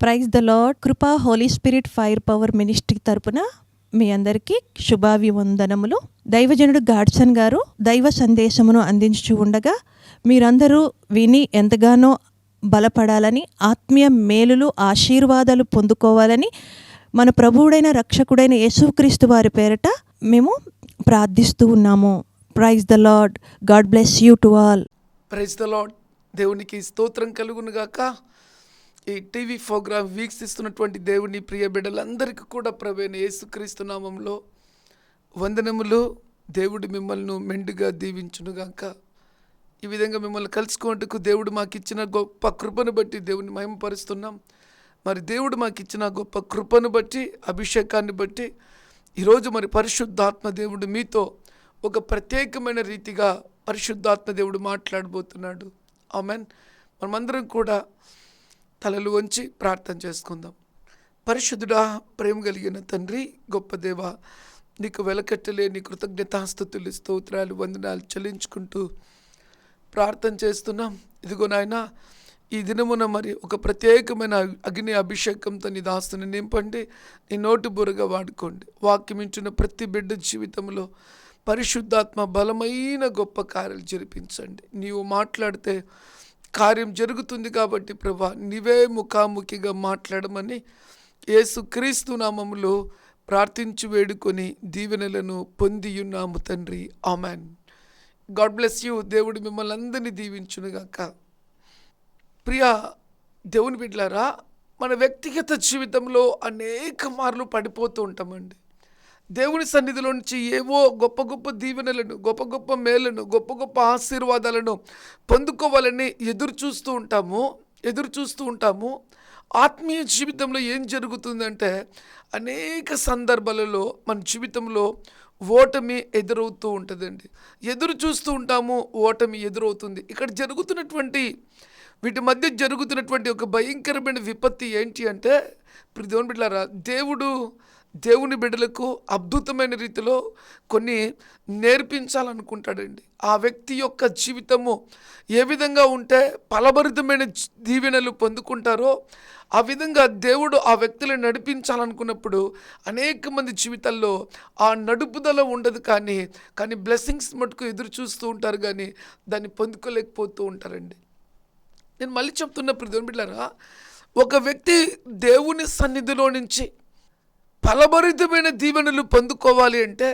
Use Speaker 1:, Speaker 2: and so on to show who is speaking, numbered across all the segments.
Speaker 1: Praise the lord. Kripa holy spirit fire power ministry తరపున మీ అందరికీ శుభాభివందనములు. దైవజనుడు గాడ్సన్ గారు దైవ సందేశమును అందించు ఉండగా మీరందరూ విని ఎంతగానో బలపడాలని, ఆత్మీయ మేలులు ఆశీర్వాదాలు పొందుకోవాలని మన ప్రభువుడైన రక్షకుడైన యేసుక్రీస్తు వారి పేరట మేము ప్రార్థిస్తూ ఉన్నాము. Praise the lord. God bless you to all.
Speaker 2: Praise the lord. దేవునికి స్తోత్రం కలుగును గాక. ఈ టీవీ ప్రోగ్రాం వీక్షిస్తున్నటువంటి దేవుని ప్రియ బిడ్డలందరికీ కూడా ప్రభువైన యేసుక్రీస్తు నామంలో వందనములు. దేవుడు మిమ్మల్ని మెండుగా దీవించునుగాక. ఈ విధంగా మిమ్మల్ని కలుసుకున్నట్టుకు దేవుడు మాకు ఇచ్చిన గొప్ప కృపను బట్టి దేవుని మహిమపరుస్తున్నాం. మరి దేవుడు మాకు ఇచ్చిన గొప్ప కృపను బట్టి, అభిషేకాన్ని బట్టి ఈరోజు మరి పరిశుద్ధాత్మ దేవుడు మీతో ఒక ప్రత్యేకమైన రీతిగా పరిశుద్ధాత్మ దేవుడు మాట్లాడబోతున్నాడు. ఆమెన్. మనమందరం కూడా తలలు వంచి ప్రార్థన చేసుకుందాం. పరిశుద్ధుడా, ప్రేమ కలిగిన తండ్రి, గొప్ప దేవ, నీకు వెలకట్టలేని కృతజ్ఞతాస్తుతులు, స్తోత్రాలు, వందనాలు చెల్లించుకుంటూ ప్రార్థన చేస్తున్నాం. ఇదిగో నాయన, ఈ దినమున మరి ఒక ప్రత్యేకమైన అగ్ని అభిషేకంతో నీ దాస్తుని నింపండి. నీ నోటి బురగా వాడుకోండి. వాక్యం ఇచ్చిన ప్రతి బిడ్డ జీవితంలో పరిశుద్ధాత్మ బలమైన గొప్ప కార్యాలు జరిపించండి. నీవు మాట్లాడితే కార్యం జరుగుతుంది కాబట్టి ప్రభా, నీవే ముఖాముఖిగా మాట్లాడమని యేసుక్రీస్తు నామములో ప్రార్థించి వేడుకొని దీవెనలను పొందియున్నాము తండ్రి. ఆమెన్. God bless you. దేవుడు మిమ్మల్ని అందరినీ దీవించునుగాక. ప్రియా దేవుని బిడ్డలారా, మన వ్యక్తిగత జీవితంలో అనేక మార్లు పడిపోతూ ఉంటామండి. దేవుని సన్నిధిలో నుంచి ఏవో గొప్ప గొప్ప దీవెనలను, గొప్ప గొప్ప మేలను, గొప్ప గొప్ప ఆశీర్వాదాలను పొందుకోవాలని ఎదురు చూస్తూ ఉంటాము. ఆత్మీయ జీవితంలో ఏం జరుగుతుందంటే అనేక సందర్భాలలో మన జీవితంలో ఓటమి ఎదురవుతూ ఉంటుందండి. ఎదురు చూస్తూ ఉంటాము, ఓటమి ఎదురవుతుంది. ఇక్కడ వీటి మధ్య జరుగుతున్నటువంటి ఒక భయంకరమైన విపత్తి ఏంటి అంటే, దేవుని బిడ్డలారా, దేవుని బిడ్డలకు అద్భుతమైన రీతిలో కొన్ని నేర్పించాలనుకుంటాడండి. ఆ వ్యక్తి యొక్క జీవితము ఏ విధంగా ఉంటే ఫలభరితమైన దీవెనలు పొందుకుంటారో ఆ విధంగా దేవుడు ఆ వ్యక్తులను నడిపించాలనుకున్నప్పుడు అనేక మంది జీవితాల్లో ఆ నడుపుదల ఉండదు. కానీ బ్లెస్సింగ్స్ మటుకు ఎదురు చూస్తూ ఉంటారు, కానీ దాన్ని పొందుకోలేకపోతూ ఉంటారండి. నేను మళ్ళీ చెప్తున్న దేవుని బిడ్డలారా, ఒక వ్యక్తి దేవుని సన్నిధిలో నుంచి ఫలభరితమైన దీవెనలు పొందుకోవాలి అంటే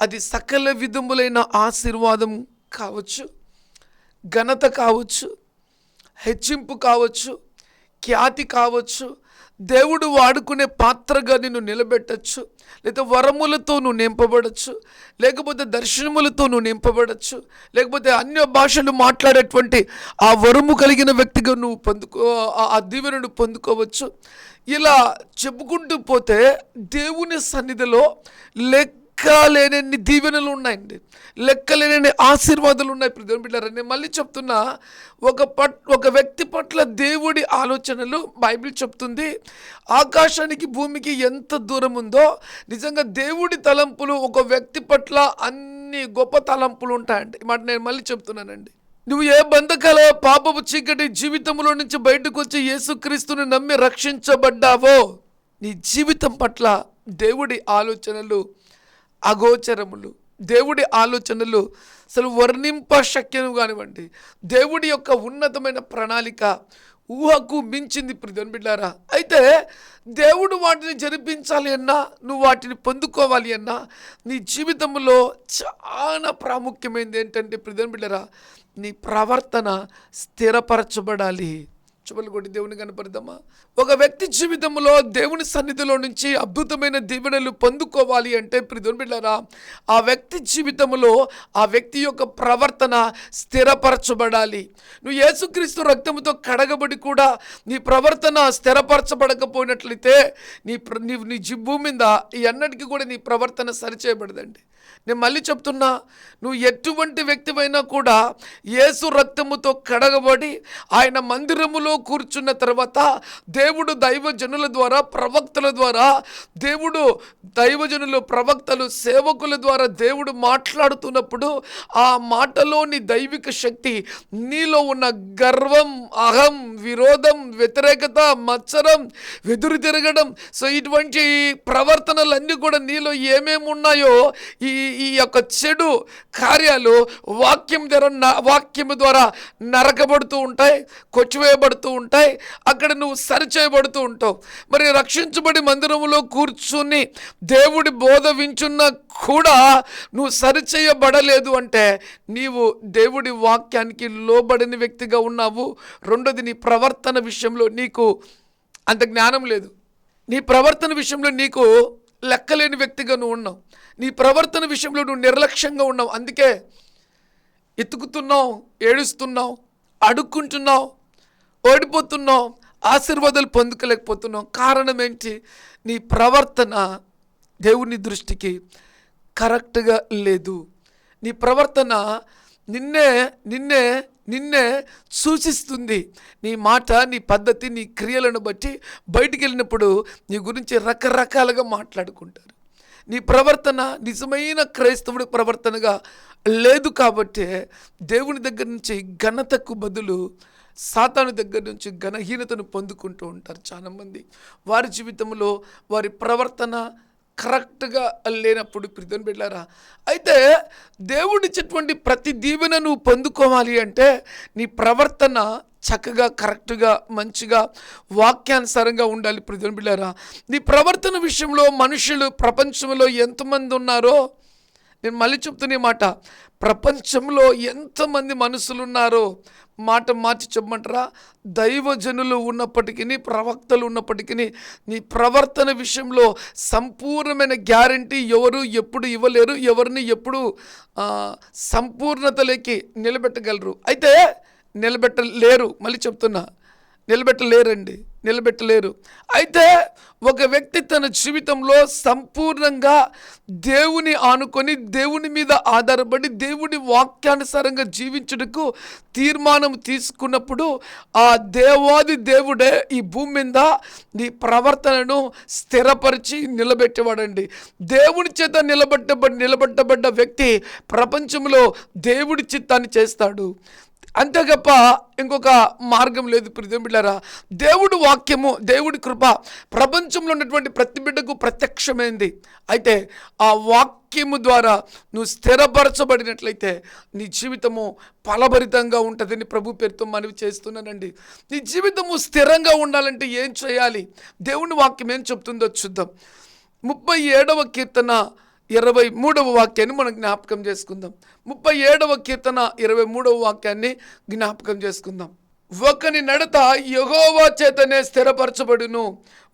Speaker 2: అది సకల విధములైన ఆశీర్వాదం కావచ్చు, ఘనత కావచ్చు, హెచ్చింపు కావచ్చు, ఖ్యాతి కావచ్చు, దేవుడు వాడుకునే పాత్రగా నిన్ను నిలబెట్టచ్చు, లేదా వరములతో నువ్వు నింపబడచ్చు, లేకపోతే దర్శనములతో నువ్వు నింపబడచ్చు, లేకపోతే అన్య భాషలు మాట్లాడేటువంటి ఆ వరము కలిగిన వ్యక్తిగా నువ్వు ఆ దీవెనను పొందుకోవచ్చు. ఇలా చెప్పుకుంటూ పోతే దేవుని సన్నిధిలో లెక్కలేనన్ని దీవెనలు ఉన్నాయండి, లెక్కలేనన్ని ఆశీర్వాదాలు ఉన్నాయి. దేవుని బిడ్డలారా, నేను మళ్ళీ చెప్తున్నా, ఒక వ్యక్తి పట్ల దేవుడి ఆలోచనలు బైబిల్ చెప్తుంది ఆకాశానికి భూమికి ఎంత దూరం ఉందో, నిజంగా దేవుడి తలంపులు ఒక వ్యక్తి పట్ల అన్ని గొప్ప తలంపులు ఉంటాయండి. మాట నేను మళ్ళీ చెప్తున్నానండి. నువ్వు ఏ బంధకాల పాపపు చీకటి జీవితంలో నుంచి బయటకు వచ్చి యేసుక్రీస్తుని నమ్మి రక్షించబడ్డావో, నీ జీవితం పట్ల దేవుడి ఆలోచనలు అగోచరములు, దేవుడి ఆలోచనలు అసలు వర్ణింపశక్యం కానివ్వండి. దేవుడి యొక్క ఉన్నతమైన ప్రణాళిక ఊహకు మించింది దేవుని బిడ్డలారా. అయితే దేవుడు వాటిని జరిపించాలి అన్నా, నువ్వు వాటిని పొందుకోవాలి అన్నా, నీ జీవితంలో చాలా ప్రాముఖ్యమైనది ఏంటంటే దేవుని బిడ్డలారా, నీ ప్రవర్తన స్థిరపరచబడాలి. చెప్పులు కొట్టి దేవుని కనపడదామా? ఒక వ్యక్తి జీవితంలో దేవుని సన్నిధిలో నుంచి అద్భుతమైన దీవెనలు పొందుకోవాలి అంటే దేవుని బిడ్డలారా, ఆ వ్యక్తి జీవితంలో ఆ వ్యక్తి యొక్క ప్రవర్తన స్థిరపరచబడాలి. నువ్వు యేసుక్రీస్తు రక్తముతో కడగబడి కూడా నీ ప్రవర్తన స్థిరపరచబడకపోయినట్లయితే నీ భూమి మీద ఈ అన్నిటికీ కూడా నీ ప్రవర్తన సరిచేయబడదండి. నేను మళ్ళీ చెప్తున్నా, నువ్వు ఎటువంటి వ్యక్తివైనా కూడా యేసు రక్తముతో కడగబడి ఆయన మందిరములో కూర్చున్న తర్వాత దేవుడు దైవజనుల ద్వారా, ప్రవక్తల ద్వారా, దేవుడు దైవజనులు, ప్రవక్తలు, సేవకుల ద్వారా దేవుడు మాట్లాడుతున్నప్పుడు ఆ మాటలోని దైవిక శక్తి నీలో ఉన్న గర్వం, అహం, విరోధం, వ్యతిరేకత, మత్సరం, వెదురు తిరగడం, సో ఇటువంటి ప్రవర్తనలన్నీ కూడా నీలో ఏమేమి ఉన్నాయో ఈ యొక్క చెడు కార్యాలు వాక్యము ద్వారా నరకబడుతూ ఉంటాయి, కొచ్చివేయబడుతూ ఉంటాయి. అక్కడ నువ్వు సరిచేయబడుతూ ఉంటావు. మరి రక్షించబడి మందిరంలో కూర్చుని దేవుడి బోధ వించున్నా కూడా నువ్వు సరిచేయబడలేదు అంటే నీవు దేవుడి వాక్యానికి లోబడిన వ్యక్తిగా ఉన్నావు. రెండోది, నీ ప్రవర్తన విషయంలో నీకు అంత జ్ఞానం లేదు. నీ ప్రవర్తన విషయంలో నీకు లెక్కలేని వ్యక్తిగా నువ్వు ఉన్నావు. నీ ప్రవర్తన విషయంలో నువ్వు నిర్లక్ష్యంగా ఉన్నావు. అందుకే ఎత్తుకుతున్నావు, ఏడుస్తున్నావు, అడుక్కుంటున్నావు, ఓడిపోతున్నావు, ఆశీర్వాదాలు పొందుకోలేకపోతున్నావు. కారణం ఏంటి? నీ ప్రవర్తన దేవుని దృష్టికి కరెక్ట్గా లేదు. నీ ప్రవర్తన నిన్నే సూచిస్తుంది. నీ మాట, నీ పద్ధతి, నీ క్రియలను బట్టి బయటికి వెళ్ళినప్పుడు నీ గురించి రకరకాలుగా మాట్లాడుకుంటారు. నీ ప్రవర్తన నిజమైన క్రైస్తవుడి ప్రవర్తనగా లేదు. కాబట్టి దేవుని దగ్గర నుంచి ఘనతకు బదులు సాతాను దగ్గర నుంచి ఘనహీనతను పొందుకుంటూ ఉంటారు చాలామంది. వారి జీవితంలో వారి ప్రవర్తన కరెక్ట్గా లేనప్పుడు ప్రియమైన బిడ్డలారా, అయితే దేవుడిచ్చేటువంటి ప్రతి దీవెన నువ్వు పొందుకోవాలి అంటే నీ ప్రవర్తన చక్కగా, కరెక్ట్గా, మంచిగా, వాక్యానుసారంగా ఉండాలి. ప్రియమైన బిడ్డలారా, నీ ప్రవర్తన విషయంలో మనుషులు ప్రపంచంలో ఎంతమంది ఉన్నారో, నేను మళ్ళీ చెప్తున్న మాట, ప్రపంచంలో ఎంతమంది మనుషులు ఉన్నారో మాట మార్చి చెప్పమంటారా? దైవజనులు ఉన్నప్పటికీ, ప్రవక్తలు ఉన్నప్పటికీ నీ ప్రవర్తన విషయంలో సంపూర్ణమైన గ్యారంటీ ఎవరు ఎప్పుడు ఇవ్వలేరు. ఎవరిని ఎప్పుడు సంపూర్ణతలోకి నిలబెట్టగలరు? అయితే నిలబెట్టలేరు. మళ్ళీ చెప్తున్నా, నిలబెట్టలేరు. అయితే ఒక వ్యక్తి తన జీవితంలో సంపూర్ణంగా దేవుని ఆనుకొని, దేవుని మీద ఆధారపడి, దేవుని వాక్యానుసారంగా జీవించుటకు తీర్మానం తీసుకున్నప్పుడు ఆ దేవాది దేవుడే ఈ భూమి మీద నీ ప్రవర్తనను స్థిరపరిచి నిలబెట్టేవాడండి. దేవుని చేత నిలబెట్టబడ్డ వ్యక్తి ప్రపంచంలో దేవుడి చిత్తాన్ని చేస్తాడు. అంతేగప్ప ఇంకొక మార్గం లేదు. ప్రియమైన బిడ్డలారా, దేవుడి వాక్యము, దేవుడి కృప ప్రపంచంలో ఉన్నటువంటి ప్రతి బిడ్డకు ప్రత్యక్షమైంది. అయితే ఆ వాక్యము ద్వారా నువ్వు స్థిరపరచబడినట్లయితే నీ జీవితము ఫలభరితంగా ఉంటుందని ప్రభు పేరుతో మనవి చేస్తున్నానండి. నీ జీవితము స్థిరంగా ఉండాలంటే ఏం చేయాలి? దేవుని వాక్యం ఏం చెప్తుందో చూద్దాం. 37వ కీర్తన 23వ వాక్యాన్ని మనం జ్ఞాపకం చేసుకుందాం. 37వ కీర్తన 23వ వాక్యాన్ని జ్ఞాపకం చేసుకుందాం. ఒకని నడత యెహోవా చేతనే స్థిరపరచబడును,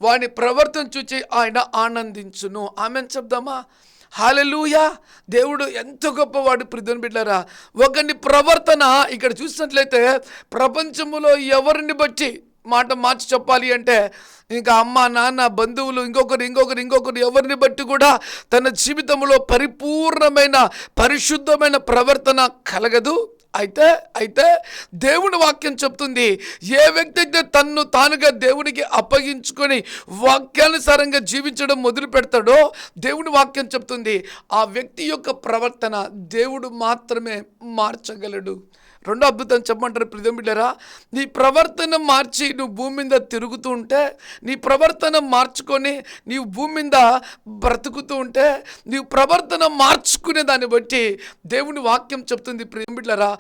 Speaker 2: వాని ప్రవర్తన చూచి ఆయన ఆనందించును. ఆమెన్ చెప్దామా? హల్లెలూయా. దేవుడు ఎంత గొప్పవాడు. ప్రియమైన బిడ్డలారా, ఒకని ప్రవర్తన ఇక్కడ చూసినట్లయితే ప్రపంచంలో ఎవరిని బట్టి మాట మార్చి చెప్పాలి అంటే ఇంకా అమ్మ, నాన్న, బంధువులు, ఇంకొకరు ఎవరిని బట్టి కూడా తన జీవితంలో పరిపూర్ణమైన, పరిశుద్ధమైన ప్రవర్తన కలగదు. అయితే దేవుని వాక్యం చెప్తుంది, ఏ వ్యక్తి అయితే తన్ను తానుగా దేవునికి అప్పగించుకొని వాక్యానుసారంగా జీవించడం మొదలు పెడతాడో దేవుని వాక్యం చెప్తుంది ఆ వ్యక్తి యొక్క ప్రవర్తన దేవుడు మాత్రమే మార్చగలడు. రెండో అద్భుతం చెప్పమంటారు ప్రియమైన బిడ్డలారా, నీ ప్రవర్తన మార్చి నువ్వు భూమి మీద తిరుగుతూ ఉంటే, నీ ప్రవర్తన మార్చుకొని నీవు భూమి మీద బ్రతుకుతూ ఉంటే, నీవు ప్రవర్తన మార్చుకునే దాన్ని బట్టి దేవుని వాక్యం చెప్తుంది ప్రియమైన బిడ్డలారా,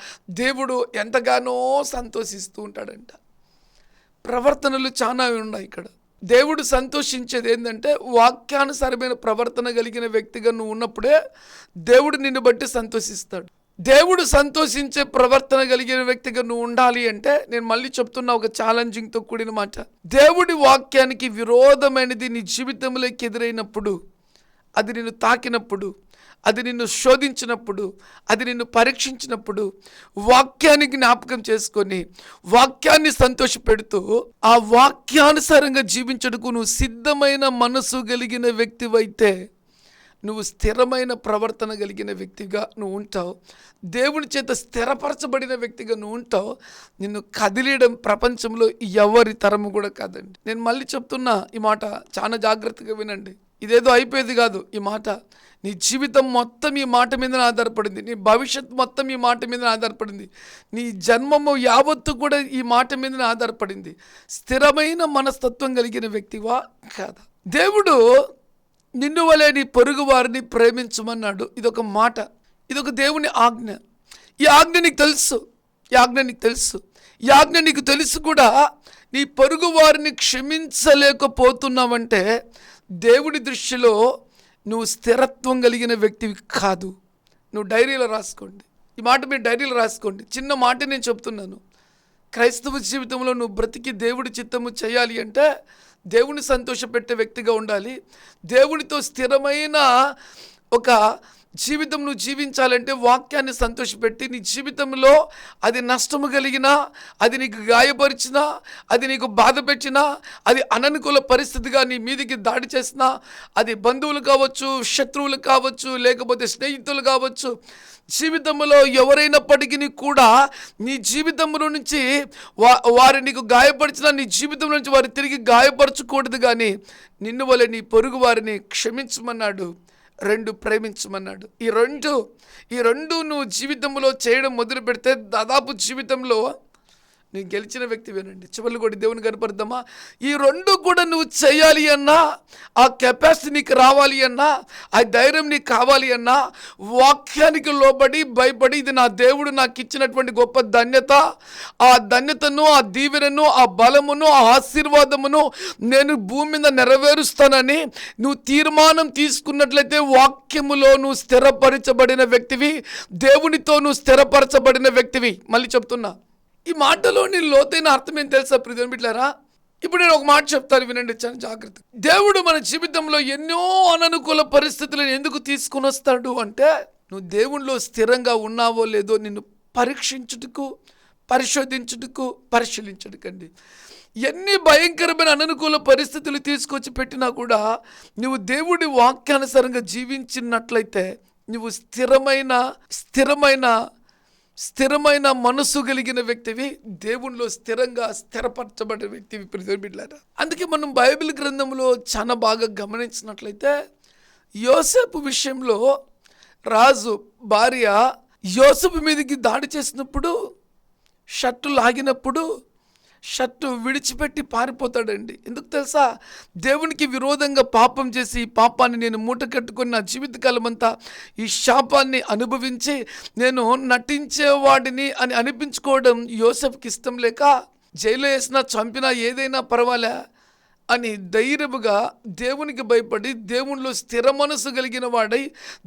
Speaker 2: దేవుడు ఎంతగానో సంతోషిస్తూ ఉంటాడంట. ప్రవర్తనలు చాలా ఉన్నాయి ఇక్కడ. దేవుడు సంతోషించేది ఏంటంటే వాక్యానుసారమైన ప్రవర్తన కలిగిన వ్యక్తిగా నువ్వు ఉన్నప్పుడే దేవుడు నిన్ను బట్టి సంతోషిస్తాడు. దేవుడు సంతోషించే ప్రవర్తన కలిగిన వ్యక్తిగా నువ్వు ఉండాలి అంటే నేను మళ్ళీ చెప్తున్నా ఒక ఛాలెంజింగ్తో కూడిన మాట. దేవుడి వాక్యానికి విరోధమైనది నీ జీవితంలోకి ఎదురైనప్పుడు, అది నిన్ను తాకినప్పుడు, అది నిన్ను శోధించినప్పుడు, అది నిన్ను పరీక్షించినప్పుడు వాక్యాన్ని జ్ఞాపకం చేసుకొని వాక్యాన్ని సంతోషపెడుతూ ఆ వాక్యానుసారంగా జీవించడానికి నువ్వు సిద్ధమైన మనసు కలిగిన వ్యక్తివైతే నువ్వు స్థిరమైన ప్రవర్తన కలిగిన వ్యక్తిగా నువ్వు ఉంటావు. దేవుని చేత స్థిరపరచబడిన వ్యక్తిగా నువ్వు ఉంటావు. నిన్ను కదిలియడం ప్రపంచంలో ఎవరి తరము కూడా కాదండి. నేను మళ్ళీ చెప్తున్నా ఈ మాట, చాలా జాగ్రత్తగా వినండి. ఇదేదో అయిపోయేది కాదు ఈ మాట. నీ జీవితం మొత్తం ఈ మాట మీద ఆధారపడింది. నీ భవిష్యత్ మొత్తం ఈ మాట మీద ఆధారపడింది. నీ జన్మము యావత్తు కూడా ఈ మాట మీద ఆధారపడింది. స్థిరమైన మనస్తత్వం కలిగిన వ్యక్తివా కాదా? దేవుడు నిన్ను వలె నీ పొరుగు వారిని ప్రేమించమన్నాడు. ఇదొక మాట, ఇదొక దేవుని ఆజ్ఞ. ఈ ఆజ్ఞ నీకు తెలుసు, ఈ ఆజ్ఞ నీకు తెలుసు, ఈ ఆజ్ఞ నీకు తెలుసు కూడా నీ పొరుగు వారిని క్షమించలేకపోతున్నావంటే దేవుడి దృష్టిలో నువ్వు స్థిరత్వం కలిగిన వ్యక్తివి కాదు. నువ్వు డైరీలో రాసుకోండి, ఈ మాట మీరు డైరీలో రాసుకోండి. చిన్న మాట నేను చెప్తున్నాను. క్రైస్తవ జీవితంలో నువ్వు బ్రతికి దేవుడి చిత్తము చేయాలి అంటే దేవుని సంతోషపెట్టే వ్యక్తిగా ఉండాలి. దేవుడితో స్థిరమైన ఒక జీవితం నువ్వు జీవించాలంటే వాక్యాన్ని సంతోషపెట్టి, నీ జీవితంలో అది నష్టము కలిగినా, అది నీకు గాయపరిచినా, అది నీకు బాధ పెట్టినా, అది అననుకూల పరిస్థితిగా నీ మీదికి దాడి చేసినా, అది బంధువులు కావచ్చు, శత్రువులు కావచ్చు, లేకపోతే స్నేహితులు కావచ్చు, జీవితంలో ఎవరైనప్పటికీ కూడా నీ జీవితంలో నుంచి వారి నీకు గాయపరిచినా నీ జీవితంలో నుంచి వారి తిరిగి గాయపరచకూడదు. కానీ నిన్ను వలె నీ పొరుగు వారిని క్షమించమన్నాడు, ప్రేమించమన్నాడు. ఈ రెండు నువ్వు జీవితంలో చేయడం మొదలు పెడితే దాదాపు జీవితంలో నువ్వు గెలిచిన వ్యక్తివేనండి. చివరి కూడా దేవుని కనపడదామా? ఈ రెండు కూడా నువ్వు చేయాలి అన్నా, ఆ కెపాసిటీ నీకు రావాలి అన్నా, ఆ ధైర్యం నీకు కావాలి అన్నా, వాక్యానికి లోబడి భయపడి ఇది నా దేవుడు నాకు ఇచ్చినటువంటి గొప్ప ధన్యత, ఆ ధన్యతను, ఆ దీవెనను, ఆ బలమును, ఆ ఆశీర్వాదమును నేను భూమి మీద నెరవేరుస్తానని నువ్వు తీర్మానం తీసుకున్నట్లయితే వాక్యములో నువ్వు స్థిరపరచబడిన వ్యక్తివి, దేవునితో నువ్వు స్థిరపరచబడిన వ్యక్తివి. మళ్ళీ చెప్తున్నా, ఈ మాటలోని లోతైన అర్థం ఏం తెలుసా ప్రియమైన బిడ్డలారా? ఇప్పుడు నేను ఒక మాట చెప్తాను, వినండి చాలా జాగ్రత్త. దేవుడు మన జీవితంలో ఎన్నో అననుకూల పరిస్థితులను ఎందుకు తీసుకుని వస్తాడు అంటే, నువ్వు దేవునిలో స్థిరంగా ఉన్నావో లేదో నిన్ను పరీక్షించుటకు, పరిశోధించుటకు, పరిశీలించుటకండి. ఎన్ని భయంకరమైన అననుకూల పరిస్థితులు తీసుకొచ్చి పెట్టినా కూడా నువ్వు దేవుడి వాక్యానుసారంగా జీవించినట్లయితే నువ్వు స్థిరమైన మనసు కలిగిన వ్యక్తివి, దేవునిలో స్థిరపరచబడిన వ్యక్తివి ప్రియమైన బిడ్డలారా. అందుకే మనం బైబిల్ గ్రంథంలో చాలా బాగా గమనించినట్లయితే యోసేపు విషయంలో రాజు భార్య యోసేపు మీదకి దాడి చేసినప్పుడు, షర్టు లాగినప్పుడు షర్టు విడిచిపెట్టి పారిపోతాడండి. ఎందుకు తెలుసా? దేవునికి విరోధంగా పాపం చేసి ఈ పాపాన్ని నేను మూట కట్టుకుని నా జీవితకాలం అంతా ఈ శాపాన్ని అనుభవించి నేను నటించేవాడిని అని అనిపించుకోవడం యోసేపుకి ఇష్టం లేక, జైలు వేసినా చంపినా ఏదైనా పర్వాలే అని ధైర్యముగా దేవునికి భయపడి దేవునిలో స్థిర మనసు కలిగిన వాడై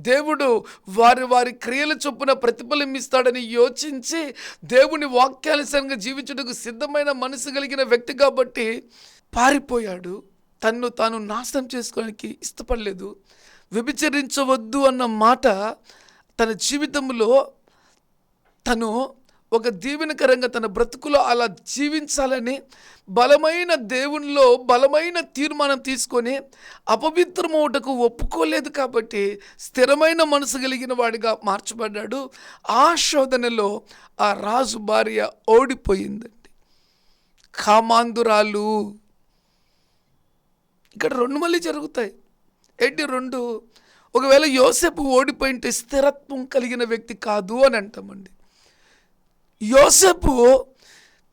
Speaker 2: దేవుడు వారి క్రియల చొప్పున ప్రతిఫలం ఇస్తాడని యోచించి దేవుని వాక్యానుసారంగా జీవించుటకు సిద్ధమైన మనసు కలిగిన వ్యక్తి కాబట్టి పారిపోయాడు. తన్ను తాను నాశనం చేసుకోవడానికి ఇష్టపడలేదు. వ్యభిచరించవద్దు అన్న మాట తన జీవితంలో తను ఒక దీవెనకరంగా తన బ్రతుకులో అలా జీవించాలని బలమైన దేవునిలో బలమైన తీర్మానం తీసుకొని అపవిత్రమవుటకు ఒప్పుకోలేదు. కాబట్టి స్థిరమైన మనసు కలిగిన వాడిగా మార్చబడ్డాడు. ఆ శోధనలో ఆ రాజు భార్య ఓడిపోయిందండి. కామాంధురాలు. ఇక్కడ రెండు మళ్ళీ జరుగుతాయి. ఏంటి రెండు? ఒకవేళ యోసేపు ఓడిపోయింటే స్థిరత్వం కలిగిన వ్యక్తి కాదు అని అంటామండి. యోసేపు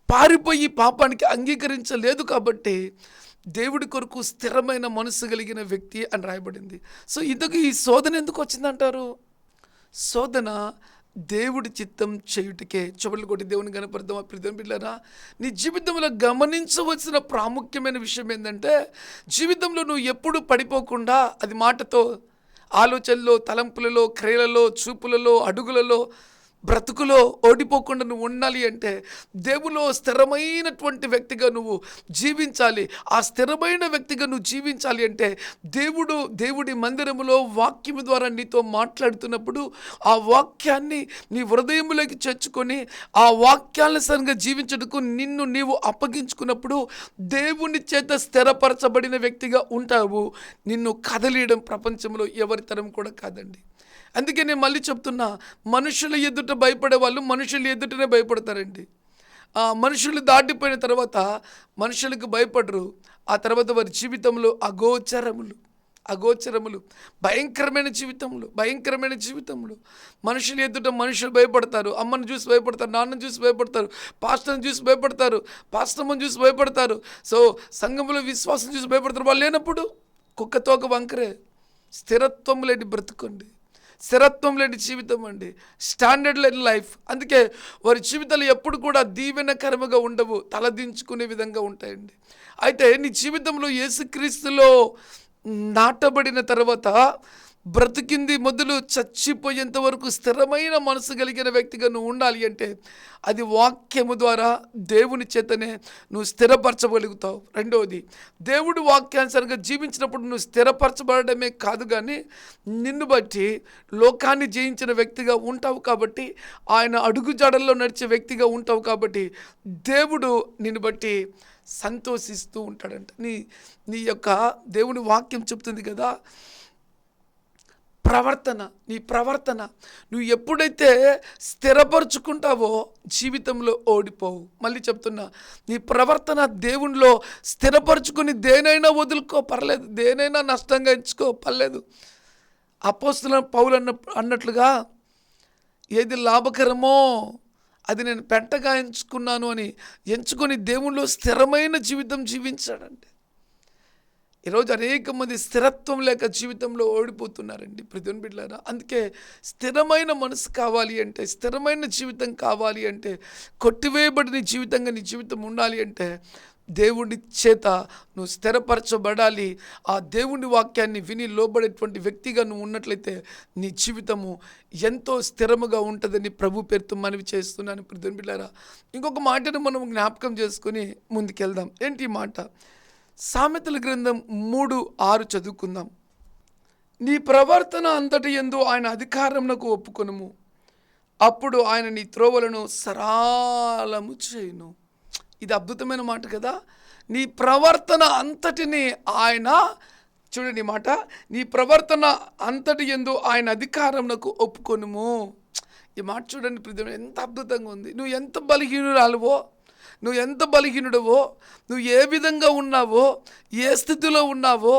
Speaker 2: పారిపోయి పాపానికి అంగీకరించలేదు కాబట్టి దేవుడి కొరకు స్థిరమైన మనసు కలిగిన వ్యక్తి అని రాయబడింది. సో ఇందుకు ఈ శోధన ఎందుకు వచ్చిందంటారు? శోధన దేవుడి చిత్తం చేయుటకే. చెవులు కొట్టి దేవుని కనపడదామా ప్రియమైన బిడ్డలారా? నీ జీవితంలో గమనించవలసిన ప్రాముఖ్యమైన విషయం ఏంటంటే, జీవితంలో నువ్వు ఎప్పుడు పడిపోకుండా, అది మాటతో, ఆలోచనలో, తలంపులలో, క్రియలలో, చూపులలో, అడుగులలో బ్రతుకులో ఓడిపోకుండా నువ్వు ఉండాలి అంటే దేవులో స్థిరమైనటువంటి వ్యక్తిగా నువ్వు జీవించాలి. ఆ స్థిరమైన వ్యక్తిగా నువ్వు జీవించాలి అంటే దేవుడి మందిరములో వాక్యము ద్వారా నీతో మాట్లాడుతున్నప్పుడు ఆ వాక్యాన్ని నీ హృదయములోకి చేర్చుకొని ఆ వాక్యానుసారంగా జీవించడానికి నిన్ను నీవు అప్పగించుకున్నప్పుడు దేవుని చేత స్థిరపరచబడిన వ్యక్తిగా ఉంటావు. నిన్ను కదలియడం ప్రపంచంలో ఎవరి తరం కూడా కాదండి. అందుకే నేను మళ్ళీ చెప్తున్నా, మనుషుల ఎదుట భయపడే వాళ్ళు మనుషుల ఎదుటనే భయపడతారండి. మనుషులు దాటిపోయిన తర్వాత మనుషులకు భయపడరు. ఆ తర్వాత వారి జీవితంలో అగోచరములు భయంకరమైన జీవితంలో మనుషులు ఎదుట మనుషులు భయపడతారు. అమ్మను చూసి భయపడతారు, నాన్నను చూసి భయపడతారు, పాస్టర్ని చూసి భయపడతారు, పాస్టర్ని చూసి భయపడతారు. సో సంఘంలో విశ్వాసం చూసి భయపడతారు. వాళ్ళు లేనప్పుడు కుక్కతోక వంకరే. స్థిరత్వం లేని బ్రతుకండి, స్థిరత్వం లేని జీవితం అండి, స్టాండర్డ్ లేని లైఫ్. అందుకే వారి జీవితాలు ఎప్పుడు కూడా దీవెనకరముగా ఉండవు, తలదించుకునే విధంగా ఉంటాయండి. అయితే నీ జీవితంలో యేసుక్రీస్తులో నాటబడిన తర్వాత బ్రతికింది మొదలు చచ్చిపోయేంత వరకు స్థిరమైన మనసు కలిగిన వ్యక్తిగా నువ్వు ఉండాలి అంటే అది వాక్యము ద్వారా దేవుని చేతనే నువ్వు స్థిరపరచగలుగుతావు. రెండవది, దేవుడి వాక్యానుసారంగా జీవించినప్పుడు నువ్వు స్థిరపరచబడమే కాదు, కానీ నిన్ను బట్టి లోకాన్ని జయించిన వ్యక్తిగా ఉంటావు. కాబట్టి ఆయన అడుగుజాడల్లో నడిచే వ్యక్తిగా ఉంటావు. కాబట్టి దేవుడు నిన్ను బట్టి సంతోషిస్తూ ఉంటాడంట. నీ యొక్క దేవుని వాక్యం చెప్తుంది కదా, నీ ప్రవర్తన నువ్వు ఎప్పుడైతే స్థిరపరుచుకుంటావో జీవితంలో ఓడిపోవు. మళ్ళీ చెప్తున్నా, నీ ప్రవర్తన దేవునిలో స్థిరపరుచుకుని దేనైనా వదులుకో పర్లేదు, దేనైనా నష్టంగా ఎంచుకో పర్లేదు. అపోస్తలుడైన పౌలు అన్నట్లుగా ఏది లాభకరమో అది నేను పెంటగా ఎంచుకున్నాను అని ఎంచుకొని దేవునిలో స్థిరమైన జీవితం జీవించాడంటే. ఈరోజు అనేక మంది స్థిరత్వం లేక జీవితంలో ఓడిపోతున్నారండి ప్రియమైన బిడ్డలారా. అందుకే స్థిరమైన మనసు కావాలి అంటే, స్థిరమైన జీవితం కావాలి అంటే, కొట్టివేయబడిన జీవితంగా నీ జీవితం ఉండాలి అంటే దేవుడి చేత నువ్వు స్థిరపరచబడాలి. ఆ దేవుని వాక్యాన్ని విని లోబడేటువంటి వ్యక్తిగా నువ్వు ఉన్నట్లయితే నీ జీవితము ఎంతో స్థిరముగా ఉంటుందని ప్రభు పేరుతో మనవి చేస్తున్నాను ప్రియమైన బిడ్డలారా. ఇంకొక మాటను మనం జ్ఞాపకం చేసుకుని ముందుకెళ్దాం. ఏంటి ఈ మాట? సామెతల గ్రంథం 3:6 చదువుకుందాం. నీ ప్రవర్తన అంతటి యందు ఆయన అధికారమునకు ఒప్పుకొనుము, అప్పుడు ఆయన నీ త్రోవలను సరళము చేయును. ఇది అద్భుతమైన మాట కదా. నీ ప్రవర్తన అంతటిని ఆయన, చూడండి మాట, నీ ప్రవర్తన అంతటి యందు ఆయన అధికారమునకు ఒప్పుకొనుము. ఈ మాట చూడండి ప్రియమైన, ఎంత అద్భుతంగా ఉంది. నువ్వు ఎంత బలహీనురాలువో, నువ్వు ఎంత బలహీనుడవో, నువ్వు ఏ విధంగా ఉన్నావో, ఏ స్థితిలో ఉన్నావో,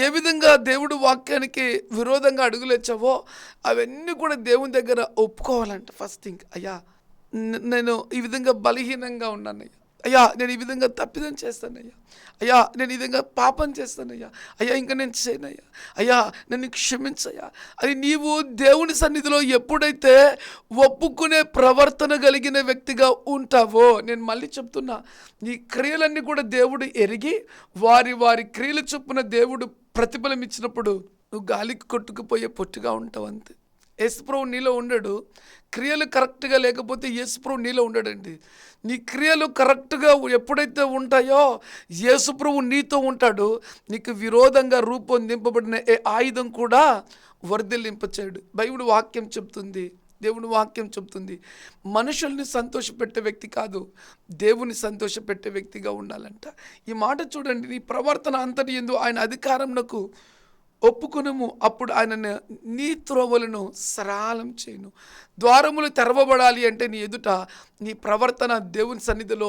Speaker 2: ఏ విధంగా దేవుడు వాక్యానికి విరోధంగా అడుగులేచ్చావో అవన్నీ కూడా దేవుని దగ్గర ఒప్పుకోవాలంట. ఫస్ట్ థింగ్, అయ్యా నేను ఈ విధంగా బలహీనంగా ఉన్నానయ్యా, అయ్యా నేను ఈ విధంగా తప్పిదం చేస్తానయ్యా, అయ్యా నేను ఈ విధంగా పాపం చేస్తానయ్యా, అయ్యా ఇంకా నేను చేయనయ్యా, అయ్యా నన్ను క్షమించయ్యా అని నీవు దేవుని సన్నిధిలో ఎప్పుడైతే ఒప్పుకునే ప్రవర్తన కలిగిన వ్యక్తిగా ఉంటావో, నేను మళ్ళీ చెప్తున్నా, నీ క్రియలన్నీ కూడా దేవుడు ఎరిగి వారి క్రియల చొప్పున దేవుడు ప్రతిఫలం ఇచ్చినప్పుడు నువ్వు గాలికి కొట్టుకుపోయే పొట్టుగా ఉంటావు అంతే. యేసుప్రభు నీలో ఉండడు. క్రియలు కరెక్ట్గా లేకపోతే యేసుప్రభు నీలో ఉండడండి. నీ క్రియలు కరెక్ట్గా ఎప్పుడైతే ఉంటాయో యేసుప్రభు నీతో ఉంటాడు. నీకు విరోధంగా రూపొందింపబడిన ఏ ఆయుధం కూడా వర్ధిల్లింపచేయడు. బైబిల్ వాక్యం చెప్తుంది, దేవుని వాక్యం చెప్తుంది, మనుషుల్ని సంతోషపెట్టే వ్యక్తి కాదు, దేవుని సంతోషపెట్టే వ్యక్తిగా ఉండాలంట. ఈ మాట చూడండి. నీ ప్రవర్తన అంతటి యందు ఆయన అధికారమునకు ఒప్పుకొనుము, అప్పుడు ఆయన నీ త్రోవలను సరళం చేయును. ద్వారములు తెరవబడాలి అంటే నీ ఎదుట నీ ప్రవర్తన దేవుని సన్నిధిలో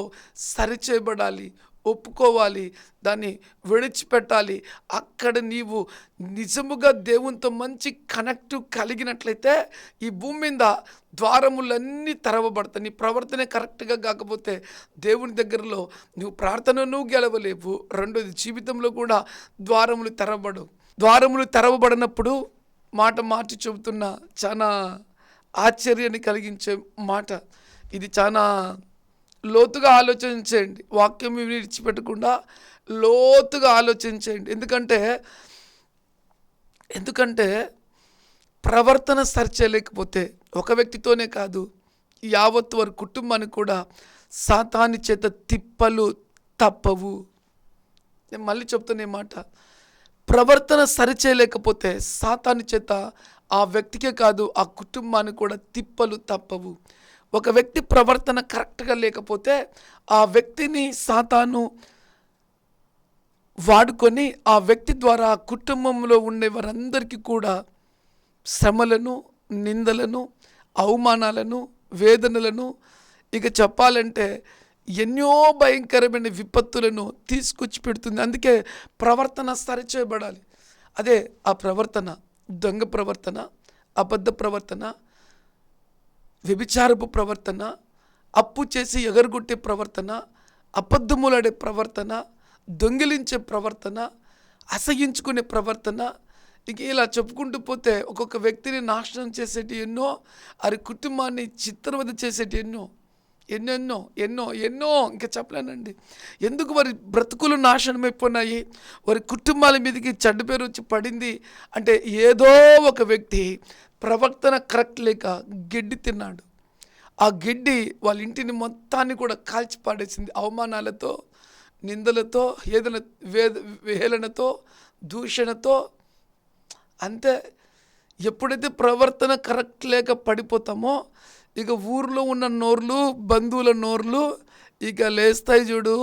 Speaker 2: సరిచేయబడాలి, ఒప్పుకోవాలి, దాన్ని విడిచిపెట్టాలి. అక్కడ నీవు నిజముగా దేవునితో మంచి కనెక్ట్ కలిగినట్లయితే ఈ భూమి మీద ద్వారములన్నీ తెరవబడతాయి. నీ ప్రవర్తనే కరెక్ట్గా కాకపోతే దేవుని దగ్గరలో నువ్వు ప్రార్థనను గెలవలేవు. రెండోది, జీవితంలో కూడా ద్వారములు తెరవబడినప్పుడు మాట మార్చి చెబుతున్నా, చాలా ఆశ్చర్యాన్ని కలిగించే మాట ఇది. చాలా లోతుగా ఆలోచించేయండి, వాక్యం విడిచిపెట్టకుండా లోతుగా ఆలోచించేయండి. ఎందుకంటే ప్రవర్తన సరిచేయలేకపోతే ఒక వ్యక్తితోనే కాదు, యావత్ వారి కుటుంబానికి కూడా సాతాను చేత తిప్పలు తప్పవు. నేను మళ్ళీ చెప్తున్న మాట, ప్రవర్తన సరిచేయలేకపోతే సాతాను చేత ఆ వ్యక్తికే కాదు ఆ కుటుంబానికి కూడా తిప్పలు తప్పవు. ఒక వ్యక్తి ప్రవర్తన కరెక్ట్గా లేకపోతే ఆ వ్యక్తిని సాతాను వాడుకొని ఆ వ్యక్తి ద్వారా ఆ కుటుంబంలో ఉండే వారందరికీ కూడా శ్రమలను, నిందలను, అవమానాలను, వేదనలను, ఇక చెప్పాలంటే ఎన్నో భయంకరమైన విపత్తులను తీసుకొచ్చి పెడుతుంది. అందుకే ప్రవర్తన సరిచేయబడాలి. అదే ఆ ప్రవర్తన దొంగ ప్రవర్తన, అబద్ధ ప్రవర్తన, వ్యభిచారపు ప్రవర్తన, అప్పు చేసి ఎగరగొట్టే ప్రవర్తన, అబద్ధములాడే ప్రవర్తన, దొంగిలించే ప్రవర్తన, అసహించుకునే ప్రవర్తన, ఇక ఇలా చెప్పుకుంటూ పోతే ఒక్కొక్క వ్యక్తిని నాశనం చేసేటి ఎన్నో, వారి కుటుంబాన్ని చిత్రవద చేసేటి ఎన్నెన్నో ఇంకా చెప్పలేనండి. ఎందుకు వారి బ్రతుకులు నాశనమైపోయినాయి, వారి కుటుంబాల మీదకి చెడ్డ పేరు వచ్చి పడింది అంటే ఏదో ఒక వ్యక్తి ప్రవర్తన కరెక్ట్ లేక గడ్డి తిన్నాడు. ఆ గడ్డి వాళ్ళ ఇంటిని మొత్తాన్ని కూడా కాల్చి పాడేసింది. అవమానాలతో, నిందలతో, వేదనతో, దూషణతో. అంతే. ఎప్పుడైతే ప్రవర్తన కరెక్ట్ లేక పడిపోతామో ఇక ఊర్లో ఉన్న నోర్లు, బంధువుల నోర్లు ఇక లేస్తాయి చూడు.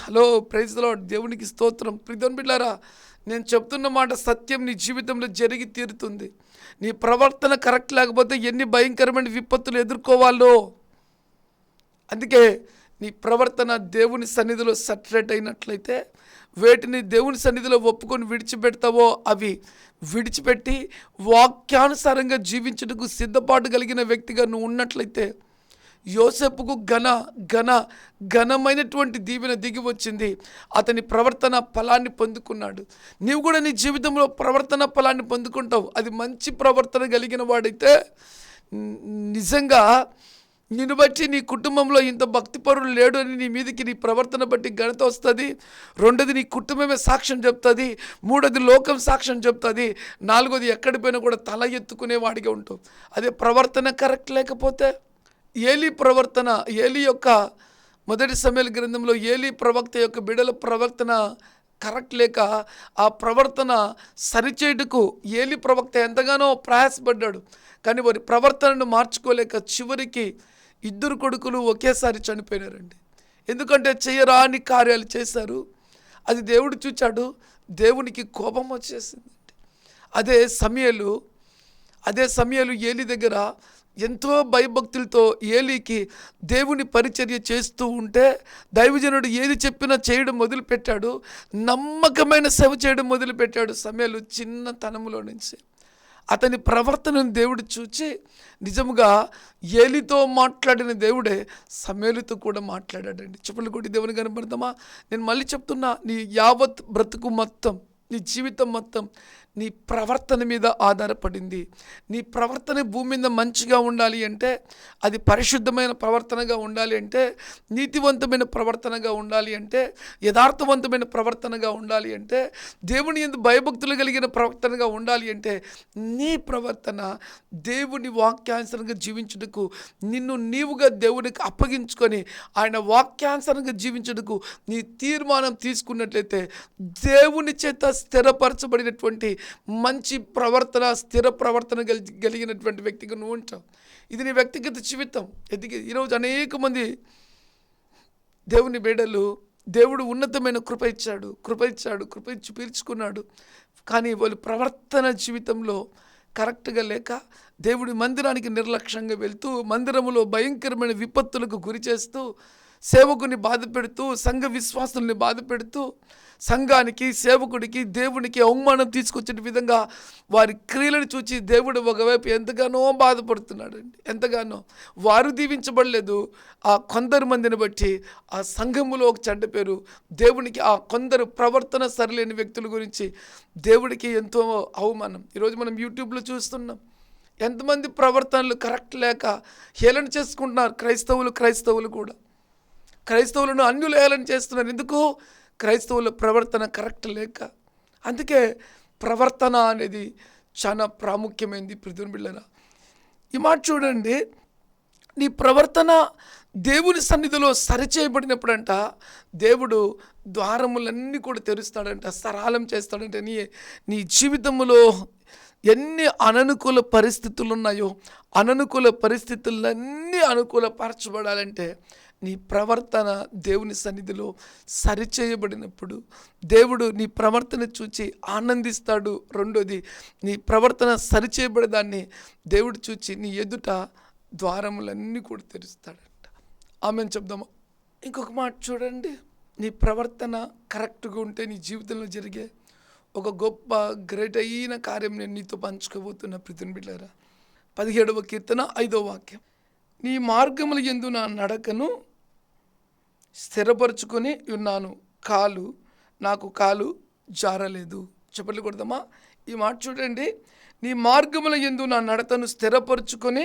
Speaker 2: హలో, ప్రైజ్ ది లార్డ్, దేవునికి స్తోత్రం. ప్రియమైన బిడ్డలారా, నేను చెప్తున్న మాట సత్యం. నీ జీవితంలో జరిగి తీరుతుంది. నీ ప్రవర్తన కరెక్ట్ లేకపోతే ఎన్ని భయంకరమైన విపత్తులు ఎదుర్కోవాలో. అందుకే నీ ప్రవర్తన దేవుని సన్నిధిలో సటరేట్ అయినట్లయితే, వేటిని దేవుని సన్నిధిలో ఒప్పుకొని విడిచిపెడతావో అవి విడిచిపెట్టి వాక్యానుసారంగా జీవించుటకు సిద్ధపాటు కలిగిన వ్యక్తిగా నువ్వు ఉన్నట్లయితే, యోసేపుకు ఘనమైనటువంటి దీవెన దిగి వచ్చింది. అతని ప్రవర్తన ఫలాన్ని పొందుకున్నాడు. నీవు కూడా నీ జీవితంలో ప్రవర్తన ఫలాన్ని పొందుకుంటావు. అది మంచి ప్రవర్తన కలిగిన వాడైతే నిజంగా నిన్ను బట్టి నీ కుటుంబంలో ఇంత భక్తిపరులు లేడు అని నీ మీదకి నీ ప్రవర్తన బట్టి ఘనత వస్తుంది. రెండోది నీ కుటుంబమే సాక్ష్యం చెప్తుంది. మూడోది లోకం సాక్ష్యం చెప్తుంది. నాలుగోది ఎక్కడి పోయినా కూడా తల ఎత్తుకునేవాడిగా ఉంటావు. అదే ప్రవర్తన కరెక్ట్ లేకపోతే, ఏలి యొక్క మొదటి సమూయేలు గ్రంథంలో ఏలి ప్రవక్త యొక్క బిడ్డల ప్రవర్తన కరెక్ట్ లేక ఆ ప్రవర్తన సరిచేయుటకు ఏలి ప్రవక్త ఎంతగానో ప్రయాసపడ్డాడు. కానీ వారి ప్రవర్తనను మార్చుకోలేక చివరికి 2 కొడుకులు ఒకేసారి చనిపోయినారండి. ఎందుకంటే చేయరాని కార్యాలు చేశారు. అది దేవుడు చూచాడు. దేవునికి కోపం వచ్చేసింది. అదే సమూయేలు ఏలి దగ్గర ఎంతో భయభక్తులతో ఏలీకి దేవుని పరిచర్య చేస్తూ ఉంటే దైవజనుడు ఏది చెప్పినా చేయడం మొదలుపెట్టాడు. నమ్మకమైన సేవ చేయడం మొదలుపెట్టాడు సమూయేలు చిన్నతనంలో నుంచి. అతని ప్రవర్తనను దేవుడు చూచి నిజముగా ఏలితో మాట్లాడిన దేవుడే సమూయేలుతో కూడా మాట్లాడాడండి. చెప్పులు కొట్టి దేవుని కనబడతామా? నేను మళ్ళీ చెప్తున్నా, నీ యావత్ బ్రతుకు మొత్తం, నీ జీవితం మొత్తం నీ ప్రవర్తన మీద ఆధారపడింది. నీ ప్రవర్తన భూమి మీద మంచిగా ఉండాలి అంటే, అది పరిశుద్ధమైన ప్రవర్తనగా ఉండాలి అంటే, నీతివంతమైన ప్రవర్తనగా ఉండాలి అంటే, యథార్థవంతమైన ప్రవర్తనగా ఉండాలి అంటే, దేవుని యందు భయభక్తులు కలిగిన ప్రవర్తనగా ఉండాలి అంటే, నీ ప్రవర్తన దేవుని వాక్యానుసారంగా జీవించుటకు, నిన్ను నీవుగా దేవునికి అప్పగించుకొని ఆయన వాక్యానుసారంగా జీవించుటకు నీ తీర్మానం తీసుకున్నట్లయితే, దేవుని చేత స్థిరపరచబడినటువంటి మంచి ప్రవర్తన, స్థిర ప్రవర్తన కలిగినటువంటి వ్యక్తిగా నువ్వు ఉంటావు. ఇది నీ వ్యక్తిగత జీవితం. ఈరోజు అనేక మంది దేవుని బిడ్డలు దేవుడు ఉన్నతమైన కృప ఇచ్చి పీల్చుకున్నాడు. కానీ వాళ్ళు ప్రవర్తన జీవితంలో కరెక్ట్గా లేక దేవుడి మందిరానికి నిర్లక్ష్యంగా వెళ్తూ, మందిరములో భయంకరమైన విపత్తులకు గురి చేస్తూ, సేవకుని బాధ పెడుతూ, సంఘ విశ్వాసుల్ని బాధ పెడుతూ, సంఘానికి, సేవకుడికి, దేవునికి అవమానం తీసుకొచ్చే విధంగా వారి క్రియలను చూచి దేవుడు ఒకవైపు ఎంతగానో బాధపడుతున్నాడండి. ఎంతగానో వారు దీవించబడలేదు. ఆ కొందరు మందిని బట్టి ఆ సంఘములో ఒక చెడ్డ పేరు, దేవునికి ఆ కొందరు ప్రవర్తన సరిలేని వ్యక్తుల గురించి దేవుడికి ఎంతో అవమానం. ఈరోజు మనం యూట్యూబ్లో చూస్తున్నాం, ఎంతమంది ప్రవర్తనలు కరెక్ట్ లేక హేళన చేసుకుంటున్నారు. క్రైస్తవులు కూడా క్రైస్తవులను అన్యులు హేళన చేస్తున్నారు. ఎందుకు? క్రైస్తవుల ప్రవర్తన కరెక్ట్ లేక. అందుకే ప్రవర్తన అనేది చాలా ప్రాముఖ్యమైనది. ప్రియమైన బిడ్డలారా, ఈ మాట చూడండి, నీ ప్రవర్తన దేవుని సన్నిధిలో సరిచేయబడినప్పుడంట దేవుడు ద్వారములన్నీ కూడా తెరుస్తాడంట, సరళం చేస్తాడంట. నీ జీవితంలో ఎన్ని అననుకూల పరిస్థితులు ఉన్నాయో అననుకూల పరిస్థితులన్నీ అనుకూలపరచబడాలంటే నీ ప్రవర్తన దేవుని సన్నిధిలో సరిచేయబడినప్పుడు దేవుడు నీ ప్రవర్తన చూచి ఆనందిస్తాడు. రెండోది, నీ ప్రవర్తన సరిచేయబడేదాన్ని దేవుడు చూచి నీ ఎదుట ద్వారములన్నీ కూడా తెరుస్తాడంట. ఆమెను చెప్దామా? ఇంకొక మాట చూడండి, నీ ప్రవర్తన కరెక్ట్గా ఉంటే నీ జీవితంలో జరిగే ఒక గొప్ప గ్రేట్ అయిన కార్యం నేను నీతో పంచుకోబోతున్నా ప్రియమైన బిడ్డలారా. 17వ కీర్తన 5వ వాక్యం, నీ మార్గముల యందు నా నడకను స్థిరపరచుకొని ఉన్నాను, నాకు కాలు జారలేదు. చెప్పలు కొడదామా? ఈ మాట చూడండి, నీ మార్గముల యందు నా నడకను స్థిరపరచుకొని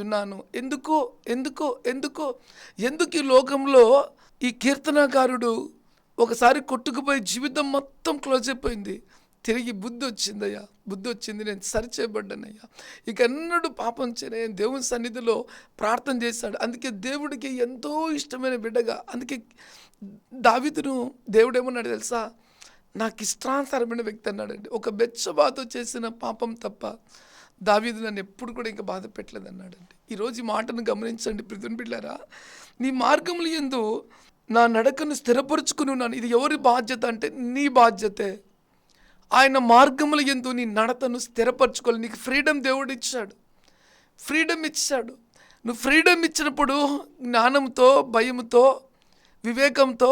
Speaker 2: ఉన్నాను. ఎందుకు ఈ లోకంలో ఈ కీర్తనకారుడు ఒకసారి కొట్టుకుపోయి జీవితం మొత్తం క్లోజ్ అయిపోయింది. తిరిగి బుద్ధి వచ్చింది, నేను సరిచేయబడ్డానయ్యా, ఇక ఎన్నడూ పాపం చేయను, దేవుని సన్నిధిలో ప్రార్థన చేశాడు. అందుకే దేవుడికి ఎంతో ఇష్టమైన బిడ్డగా, అందుకే దావీదును దేవుడు ఏమన్నాడు తెలుసా? నాకు ఇష్టానుసారమైన వ్యక్తి అన్నాడండి. ఒక బెత్షెబాతో చేసిన పాపం తప్ప దావీదు నన్ను ఎప్పుడు కూడా ఇంకా బాధ పెట్టలేదు అన్నాడండి. ఈరోజు ఈ మాటను గమనించండి ప్రియమైన బిడ్డలారా. నీ మార్గముల యందు నా నడకను స్థిరపరుచుకుని ఉన్నాను. ఇది ఎవరి బాధ్యత అంటే నీ బాధ్యతే. ఆయన మార్గముల యందు నీ నడతను స్థిరపరచుకోవాలి. నీకు ఫ్రీడమ్ దేవుడు ఇచ్చాడు, ఫ్రీడమ్ ఇచ్చాడు. నువ్వు ఫ్రీడమ్ ఇచ్చినప్పుడు జ్ఞానంతో, భయంతో, వివేకంతో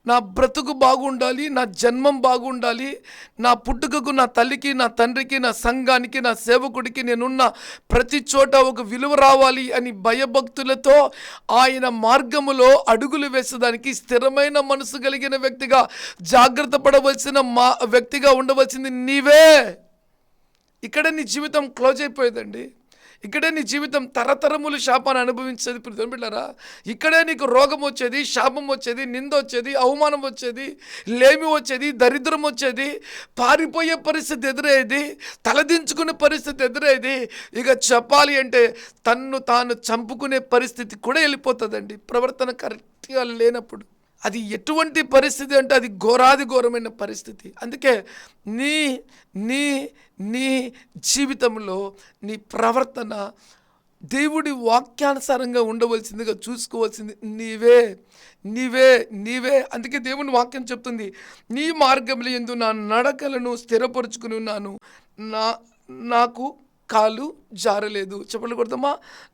Speaker 2: నా బ్రతుకు బాగుండాలి, నా జన్మం బాగుండాలి, నా పుట్టుకకు, నా తల్లికి, నా తండ్రికి, నా సంఘానికి, నా సేవకుడికి నేనున్న ప్రతి చోట ఒక విలువ రావాలి అని భయభక్తులతో ఆయన మార్గములో అడుగులు వేసేదానికి స్థిరమైన మనసు కలిగిన వ్యక్తిగా, జాగ్రత్త పడవలసిన వ్యక్తిగా ఉండవలసింది నీవే. ఇక్కడే నీ జీవితం క్లోజ్ అయిపోయేదండి. ఇక్కడే నీ జీవితం తరతరములు శాపాన్ని అనుభవించేది ప్రియమైన బిడ్డలారా. ఇక్కడే నీకు రోగం వచ్చేది, శాపం వచ్చేది, నింద వచ్చేది, అవమానం వచ్చేది, లేమి వచ్చేది, దరిద్రం వచ్చేది, పారిపోయే పరిస్థితి ఎదురయ్యేది, తలదించుకునే పరిస్థితి ఎదురయ్యేది. ఇక చెప్పాలి అంటే తన్ను తాను చంపుకునే పరిస్థితి కూడా వెళ్ళిపోతుందండి ప్రవర్తన కరెక్ట్గా లేనప్పుడు. అది ఎటువంటి పరిస్థితి అంటే అది ఘోరమైన పరిస్థితి. అందుకే నీ జీవితంలో నీ ప్రవర్తన దేవుడి వాక్యానుసారంగా ఉండవలసిందిగా చూసుకోవాల్సింది నీవే. అందుకే దేవుని వాక్యం చెప్తుంది, నీ మార్గముల యందు నా నడకలను స్థిరపరుచుకుని ఉన్నాను, నాకు కాలు జారలేదు. చెప్పలు కొడతామా?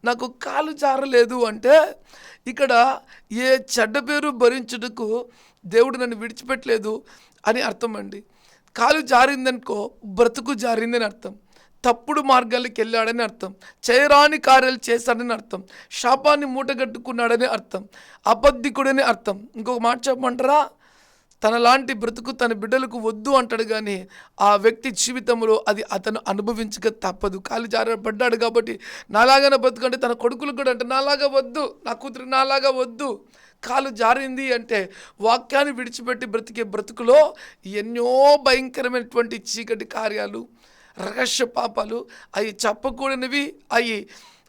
Speaker 2: నాకు కాలు జారలేదు అంటే ఇక్కడ ఏ చెడ్డ పేరు భరించుటకు దేవుడు నన్ను విడిచిపెట్టలేదు అని అర్థం అండి. కాలు జారిందనుకో బ్రతుకు జారిందని అర్థం, తప్పుడు మార్గాలకు వెళ్ళాడని అర్థం, చేయరాని కార్యాలు చేశాడని అర్థం, శాపాన్ని మూటగట్టుకున్నాడని అర్థం, అబద్ధికుడని అర్థం. ఇంకొక మాట చెప్పమంటారా? తనలాంటి బ్రతుకు తన బిడ్డలకు వద్దు అంటాడు, కానీ ఆ వ్యక్తి జీవితంలో అది అతను అనుభవించక తప్పదు. కాలు జారబడ్డాడు కాబట్టి నాలాగానే బ్రతుకంటే తన కొడుకులు కూడా అంటే నాలాగా వద్దు, నా కూతురు నాలాగా వద్దు. కాలు జారింది అంటే వాక్యాన్ని విడిచిపెట్టి బ్రతికే బ్రతుకులో ఎన్నో భయంకరమైనటువంటి చీకటి కార్యాలు, రహస్య పాపాలు, అవి చెప్పకూడనివి,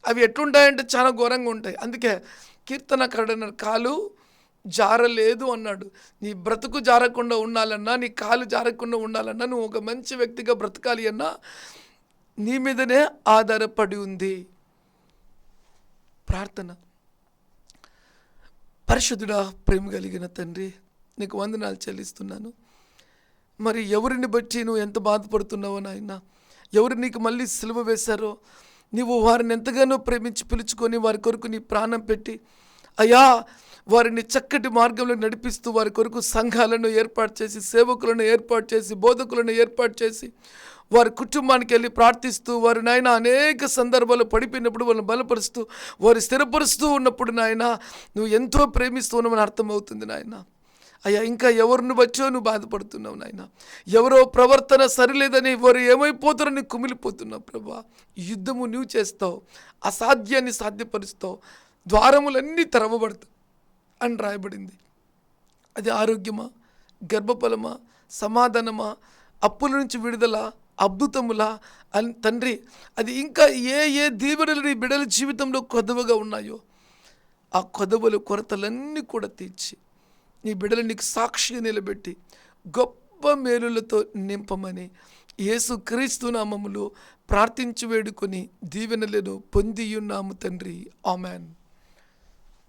Speaker 2: అవి ఎట్లుంటాయంటే చాలా ఘోరంగా ఉంటాయి. అందుకే కీర్తనకారుడు కాలు జారలేదు అన్నాడు. నీ బ్రతుకు జారకుండా ఉండాలన్నా, నీ కాలు జారకుండా ఉండాలన్నా, నువ్వు ఒక మంచి వ్యక్తిగా బ్రతకాలి అన్నా నీ మీదనే ఆధారపడి ఉంది. ప్రార్థన. పరిశుద్ధుడా, ప్రేమ కలిగిన తండ్రి, నీకు వందనాలు చెల్లిస్తున్నాను. మరి ఎవరిని బట్టి నువ్వు ఎంత బాధపడుతున్నావో నాయన, ఎవరు నీకు మళ్ళీ సిలువ వేశారో, నీవు వారిని ఎంతగానో ప్రేమించి పిలుచుకొని వారి కొరకు నీ ప్రాణం పెట్టి అయ్యా వారిని చక్కటి మార్గంలో నడిపిస్తూ వారి కొరకు సంఘాలను ఏర్పాటు చేసి, సేవకులను ఏర్పాటు చేసి, బోధకులను ఏర్పాటు చేసి వారి కుటుంబానికి వెళ్ళి ప్రార్థిస్తూ వారి నాయన అనేక సందర్భాలు పడిపోయినప్పుడు వాళ్ళని బలపరుస్తూ వారు స్థిరపరుస్తూ ఉన్నప్పుడు నాయన నువ్వు ఎంతో ప్రేమిస్తూ ఉన్నామని అర్థమవుతుంది నాయన. అయ్యా ఇంకా ఎవరిని బచ్చో నువ్వు బాధపడుతున్నావు నాయన, ఎవరో ప్రవర్తన సరిలేదని వారు ఏమైపోతారని కుమిలిపోతున్నావు ప్రభా. యుద్ధము నువ్వు చేస్తావు, అసాధ్యాన్ని సాధ్యపరుస్తావు, ద్వారములన్నీ తెరవబడతావు అని రాయబడింది. అది ఆరోగ్యమా, గర్భఫలమా, సమాధానమా, అప్పుల నుంచి విడుదల, అద్భుతములా అని తండ్రి, అది ఇంకా ఏ దీవెనలు నీ బిడ్డల జీవితంలో కొద్దువగా ఉన్నాయో ఆ కొదవలు కొరతలన్నీ కూడా తీర్చి నీ బిడ్డలు నీకు సాక్షిగా నిలబెట్టి గొప్ప మేలులతో నింపమని యేసుక్రీస్తు నామములో ప్రార్థించి వేడుకొని దీవెనలను పొందియున్నాము తండ్రి. ఆమెన్.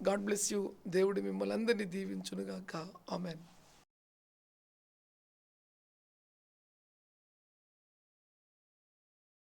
Speaker 2: God bless you. దేవుడు మిమ్మల్ని అందరినీ దీవించునుగాక. ఆమెన్.